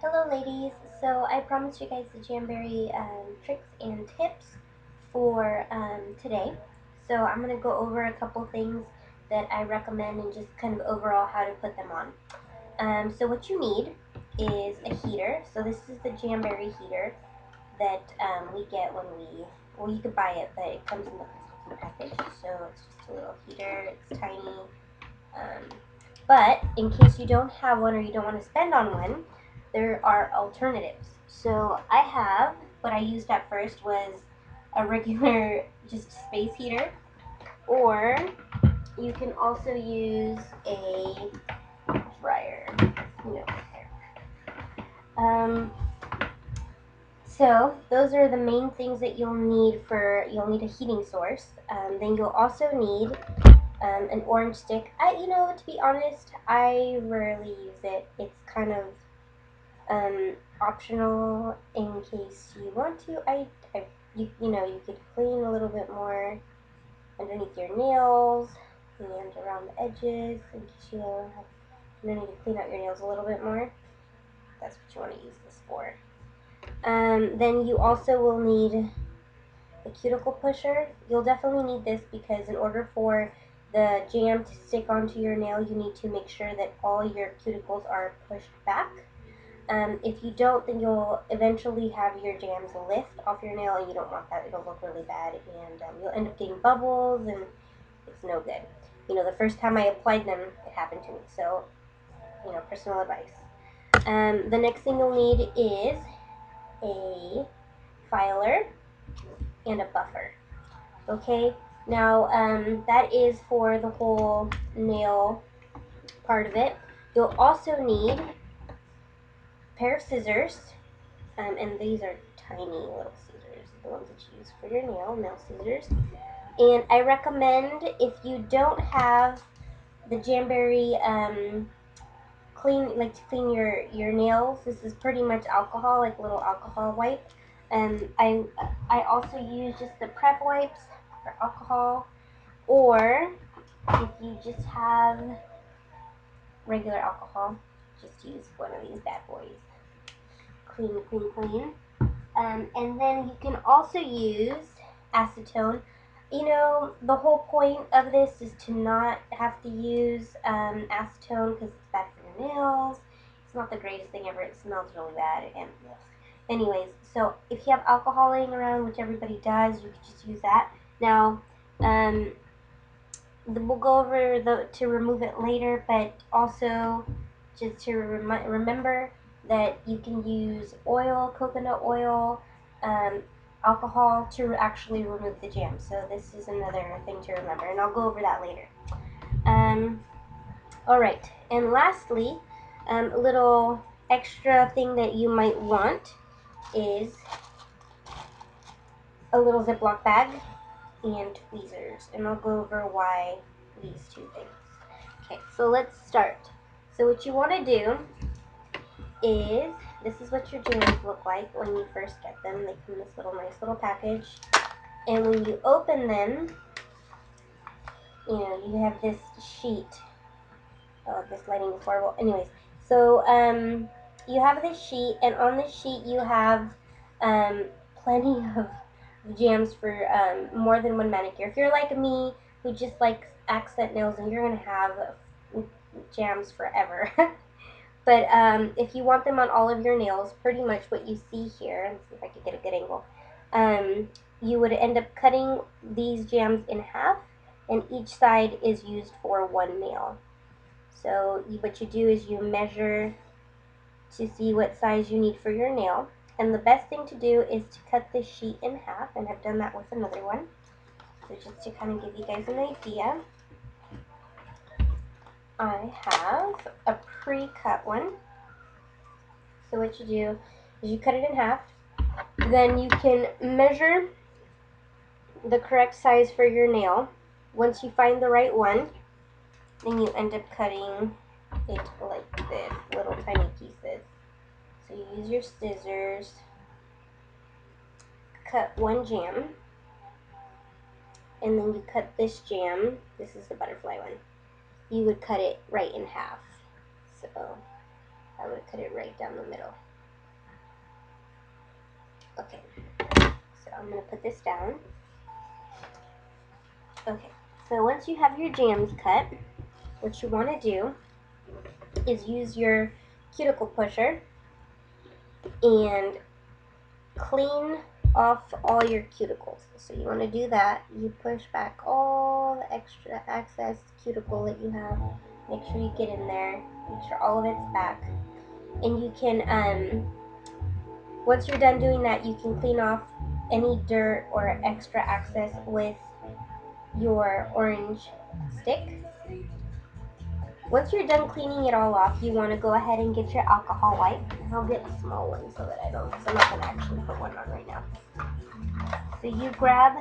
Hello ladies, so I promised you guys the Jamberry tricks and tips for today. So I'm going to go over a couple things that I recommend and just kind of overall how to put them on. So what you need is a heater. So this is the Jamberry heater that we get when well, you could buy it, but it comes in the package. So it's just a little heater, it's tiny. Um, but in case you don't have one or you don't want to spend on one, there are alternatives. So I have, what I used at first was a regular just space heater, or you can also use a dryer. You know. So those are the main things that you'll need a heating source. Then you'll also need an orange stick. To be honest, I rarely use it. It's kind of optional in case you want to. You could clean a little bit more underneath your nails and around the edges in case you need to clean out your nails a little bit more. That's what you want to use this for. Then you also will need a cuticle pusher. You'll definitely need this because in order for the jam to stick onto your nail, you need to make sure that all your cuticles are pushed back. If you don't, then you'll eventually have your jams lift off your nail, and you don't want that. It'll look really bad, and you'll end up getting bubbles, and it's no good. The first time I applied them, it happened to me. So, personal advice. The next thing you'll need is a filer and a buffer. Okay, now that is for the whole nail part of it. You'll also need a pair of scissors, and these are tiny little scissors, the ones that you use for your nail scissors. And I recommend, if you don't have the Jamberry to clean your nails, this is pretty much alcohol, like a little alcohol wipe. I also use just the prep wipes for alcohol, or if you just have regular alcohol, just use one of these bad boys. Clean, clean, clean. And then you can also use acetone. The whole point of this is to not have to use acetone because it's bad for your nails. It's not the greatest thing ever. It smells really bad. And anyways, so if you have alcohol laying around, which everybody does, you could just use that. Now, we'll go over to remove it later, but also just to remember that you can use oil, coconut oil, alcohol to actually remove the jam. So this is another thing to remember, and I'll go over that later. Alright, and lastly, a little extra thing that you might want is a little Ziploc bag and tweezers, and I'll go over why these two things. Okay, so let's start. So what you want to do is, this is what your jams look like when you first get them. They come in this nice little package, and when you open them, you have this sheet. Oh, this lighting is horrible. Anyways, so you have this sheet, and on this sheet you have plenty of jams for more than one manicure. If you're like me, who just likes accent nails, and you're gonna have jams forever. But if you want them on all of your nails, pretty much what you see here, let's see if I can get a good angle, you would end up cutting these jams in half, and each side is used for one nail. So what you do is you measure to see what size you need for your nail. And the best thing to do is to cut this sheet in half, and I've done that with another one. So just to kind of give you guys an idea, I have a pre-cut one. So what you do is you cut it in half, then you can measure the correct size for your nail. Once you find the right one, then you end up cutting it like this, little tiny pieces. So you use your scissors, cut one jam, and then you cut this jam. This is the butterfly one. You would cut it right in half. So I would cut it right down the middle. Okay, so I'm going to put this down. Okay, so once you have your jams cut, what you want to do is use your cuticle pusher and clean off all your cuticles. So you want to do that. You push back all the extra excess cuticle that you have. Make sure you get in there. Make sure all of it's back. And you can, once you're done doing that, you can clean off any dirt or extra excess with your orange stick. Once you're done cleaning it all off, you want to go ahead and get your alcohol wipe. I'll get a small one so that I don't, because I'm not going to actually put one on right now. So you grab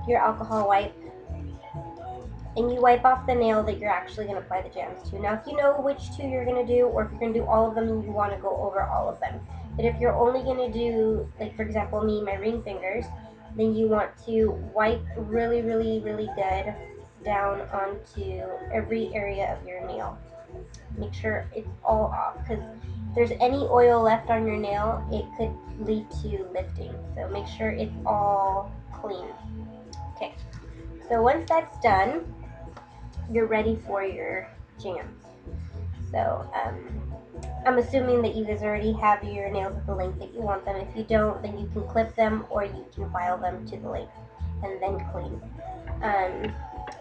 your alcohol wipe and you wipe off the nail that you're actually going to apply the jams to. Now, if you know which two you're going to do, or if you're going to do all of them and you want to go over all of them. But if you're only going to do, like for example me, my ring fingers, then you want to wipe really, really, really good down onto every area of your nail. Make sure it's all off, because if there's any oil left on your nail, it could lead to lifting. So make sure it's all clean. Okay, so once that's done, you're ready for your jams. So I'm assuming that you guys already have your nails at the length that you want them. If you don't, then you can clip them or you can file them to the length and then clean.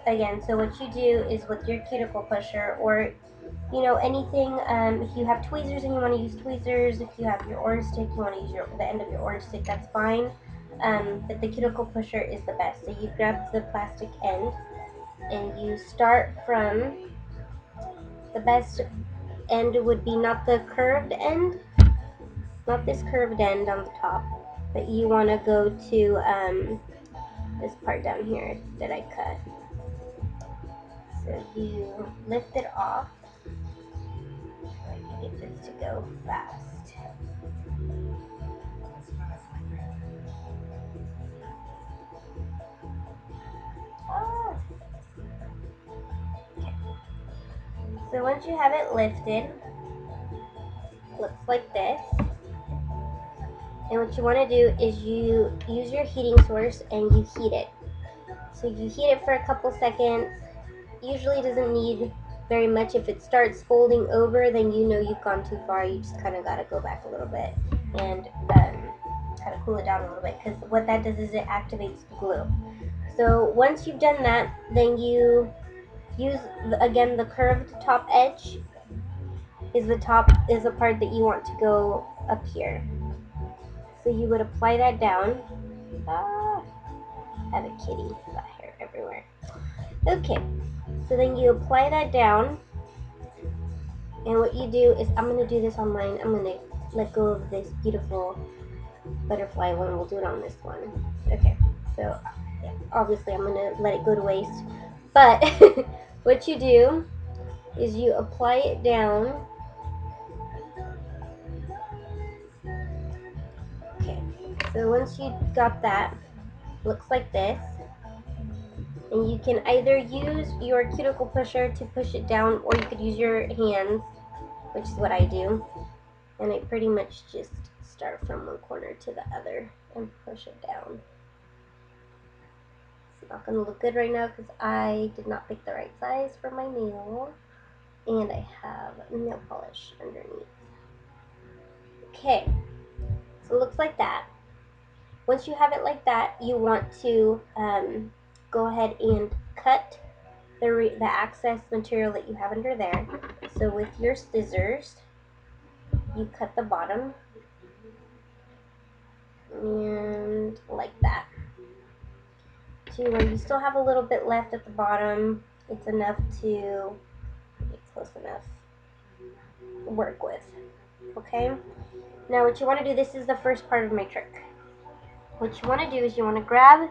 Again, so what you do is with your cuticle pusher, or you know, anything, if you have tweezers and you want to use tweezers, if you have your orange stick, you want to use the end of your orange stick, that's fine. But the cuticle pusher is the best. So you grab the plastic end and you start from the best end would be not the curved end, not this curved end on the top, but you want to go to this part down here that I cut. So you lift it off. I get this to go fast. Okay. So once you have it lifted, it looks like this. And what you want to do is you use your heating source and you heat it. So you heat it for a couple seconds. Usually doesn't need very much. If it starts folding over, then you know you've gone too far. You just kind of got to go back a little bit and kind of cool it down a little bit, because what that does is it activates the glue. So once you've done that, then you use, again, the curved top edge is the part that you want to go up here. So you would apply that down. I have a kitty, got hair everywhere. Okay, so then you apply that down, and what you do is, I'm going to do this on mine. I'm going to let go of this beautiful butterfly one. We'll do it on this one. Okay, so yeah, obviously I'm going to let it go to waste. But what you do is you apply it down. Okay, so once you got that, looks like this. And you can either use your cuticle pusher to push it down, or you could use your hands, which is what I do. And I pretty much just start from one corner to the other and push it down. It's not going to look good right now because I did not pick the right size for my nail. And I have nail polish underneath. Okay, so it looks like that. Once you have it like that, you want to go ahead and cut the excess material that you have under there. So with your scissors, you cut the bottom, and like that, to where you still have a little bit left at the bottom. It's enough to get close enough to work with. Okay, now what you want to do, this is the first part of my trick. What you want to do is you want to grab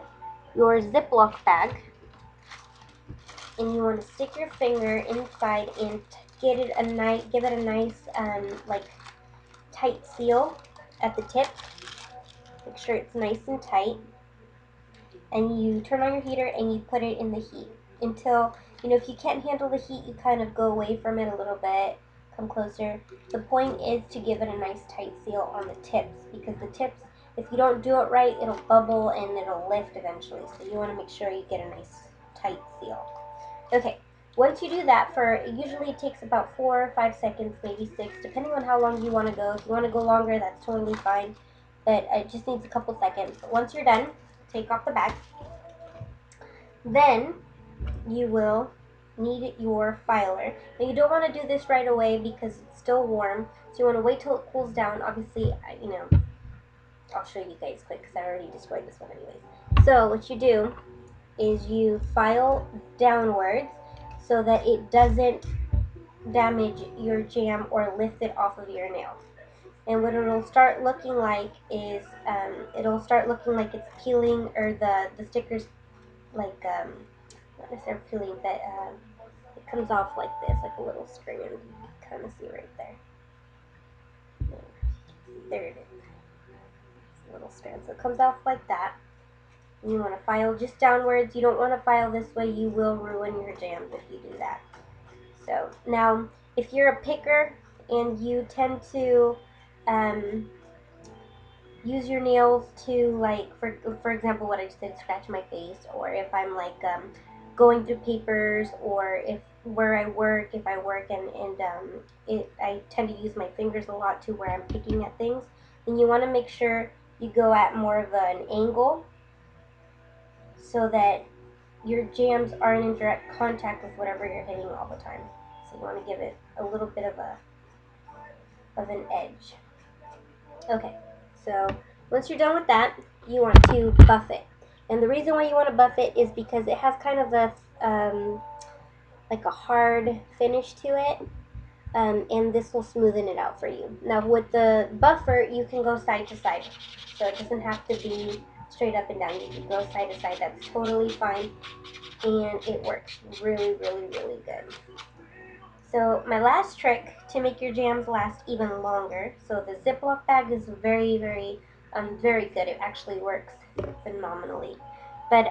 your Ziploc bag and you want to stick your finger inside and give it a nice like tight seal at the tip. Make sure it's nice and tight, and you turn on your heater and you put it in the heat until, you know, if you can't handle the heat, you kind of go away from it a little bit, come closer. The point is to give it a nice tight seal on the tips, because the tips, if you don't do it right, it'll bubble and it'll lift eventually. So you want to make sure you get a nice tight seal. Okay, once you do that, usually it takes about 4 or 5 seconds, maybe 6, depending on how long you want to go. If you want to go longer, that's totally fine, but it just needs a couple seconds. But once you're done, take off the bag. Then you will need your filer. Now you don't want to do this right away because it's still warm, so you want to wait till it cools down. Obviously, I'll show you guys quick because I already destroyed this one anyways. So what you do is you file downwards so that it doesn't damage your jam or lift it off of your nail. And what it'll start looking like is it's peeling, or the stickers, like not necessarily peeling, but it comes off like this, like a little string, and you can kind of see right there. There it is. It's a little strand. So it comes off like that. And you want to file just downwards. You don't want to file this way. You will ruin your jams if you do that. So now, if you're a picker and you tend to use your nails to, like, for example, what I just did, scratch my face, or if I'm like going through papers, or if I work and I tend to use my fingers a lot too, where I'm picking at things, then you want to make sure you go at more of an angle so that your jams aren't in direct contact with whatever you're hitting all the time. So you want to give it a little bit of an edge. Okay, so once you're done with that, you want to buff it. And the reason why you want to buff it is because it has kind of a like a hard finish to it, and this will smoothen it out for you. Now with the buffer, you can go side to side, so it doesn't have to be straight up and down. You can go side to side. That's totally fine, and it works really, really, really good. So my last trick to make your jams last even longer, so the Ziploc bag is very, very, very good. It actually works phenomenally. But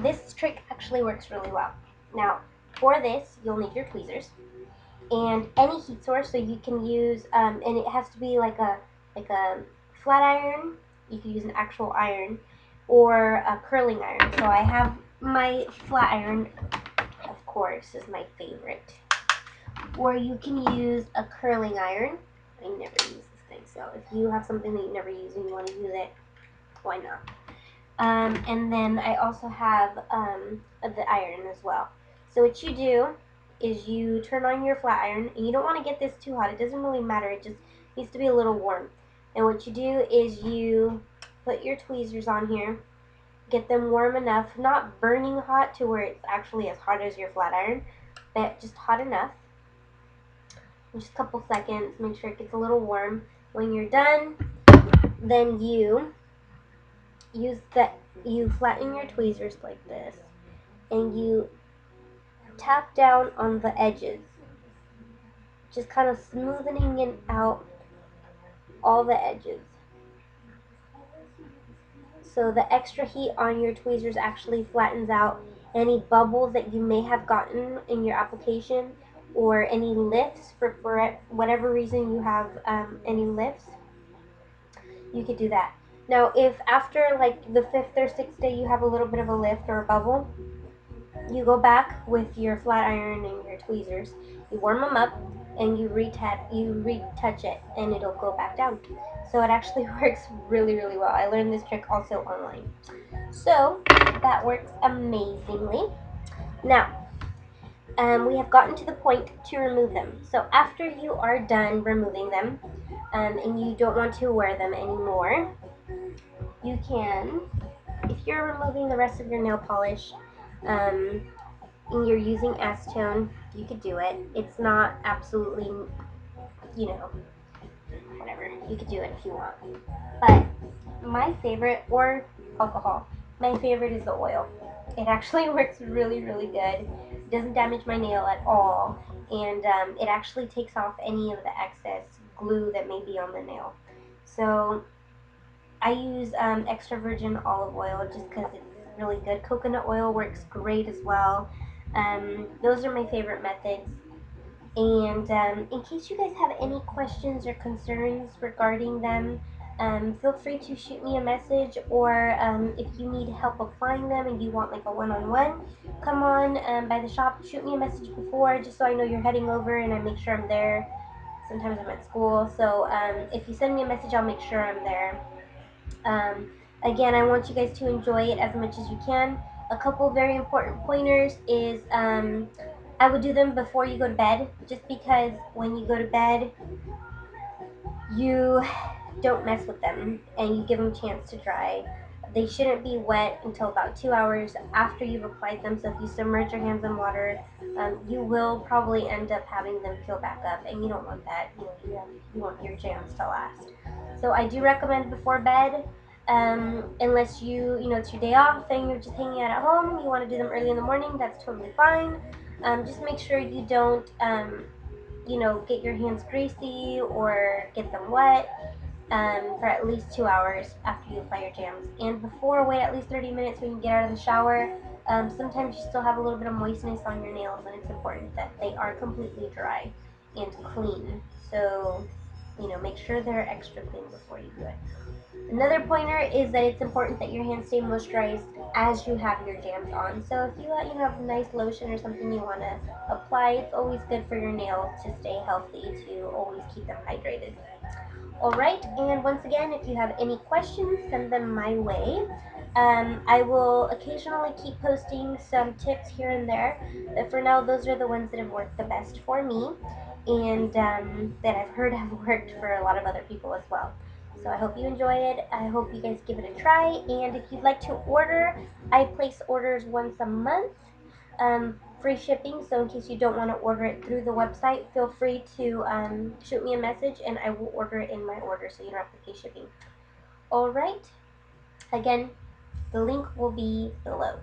this trick actually works really well. Now, for this, you'll need your tweezers and any heat source. So you can use, and it has to be like a flat iron. You can use an actual iron, or a curling iron. So I have my flat iron, of course, is my favorite. Or you can use a curling iron. I never use this thing, so if you have something that you never use and you want to use it, why not? And then I also have the iron as well. So what you do is you turn on your flat iron, and you don't want to get this too hot. It doesn't really matter. It just needs to be a little warm. And what you do is you put your tweezers on here, get them warm enough, not burning hot to where it's actually as hot as your flat iron, but just hot enough. Just a couple seconds, make sure it gets a little warm. When you're done, then you flatten your tweezers like this, and you tap down on the edges, just kind of smoothing out all the edges. So the extra heat on your tweezers actually flattens out any bubbles that you may have gotten in your application, or any lifts for whatever reason you have any lifts. You could do that. Now, if after like the 5th or 6th day you have a little bit of a lift or a bubble, you go back with your flat iron and your tweezers, you warm them up, and you retouch it, and it'll go back down. So it actually works really, really well. I learned this trick also online. So that works amazingly. Now, we have gotten to the point to remove them. So after you are done removing them, and you don't want to wear them anymore, you can, if you're removing the rest of your nail polish, and you're using acetone, you could do it. It's not absolutely, whatever. You could do it if you want. But my favorite, or alcohol, my favorite is the oil. It actually works really, really good. It doesn't damage my nail at all, and it actually takes off any of the excess glue that may be on the nail. So I use extra virgin olive oil just because it's really good. Coconut oil works great as well. Those are my favorite methods. And in case you guys have any questions or concerns regarding them, feel free to shoot me a message, or if you need help applying them and you want like a one-on-one, come on by the shop, shoot me a message before, just so I know you're heading over and I make sure I'm there. Sometimes I'm at school, so if you send me a message, I'll make sure I'm there. Um, Again, I want you guys to enjoy it as much as you can. A couple very important pointers is I would do them before you go to bed, just because when you go to bed, you don't mess with them and you give them a chance to dry. They shouldn't be wet until about 2 hours after you've applied them. So if you submerge your hands in water, you will probably end up having them peel back up, and you don't want that. You want your jams to last. So I do recommend before bed, unless it's your day off and you're just hanging out at home. You want to do them early in the morning. That's totally fine. Just make sure you don't get your hands greasy or get them wet for at least 2 hours after you apply your jams. And before, wait at least 30 minutes when you get out of the shower. Sometimes you still have a little bit of moistness on your nails, and it's important that they are completely dry and clean. So, make sure they're extra clean before you do it. Another pointer is that it's important that your hands stay moisturized as you have your jams on. So if you have a nice lotion or something you want to apply, it's always good for your nails to stay healthy, to always keep them hydrated. Alright, and once again, if you have any questions, send them my way. I will occasionally keep posting some tips here and there, but for now, those are the ones that have worked the best for me, and that I've heard have worked for a lot of other people as well. So I hope you enjoy it. I hope you guys give it a try, and if you'd like to order, I place orders once a month. Free shipping, so in case you don't want to order it through the website, feel free to shoot me a message and I will order it in my order, so you don't have to pay shipping. Alright, again, the link will be below.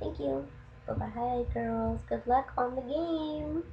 Thank you. Bye bye, girls. Good luck on the game.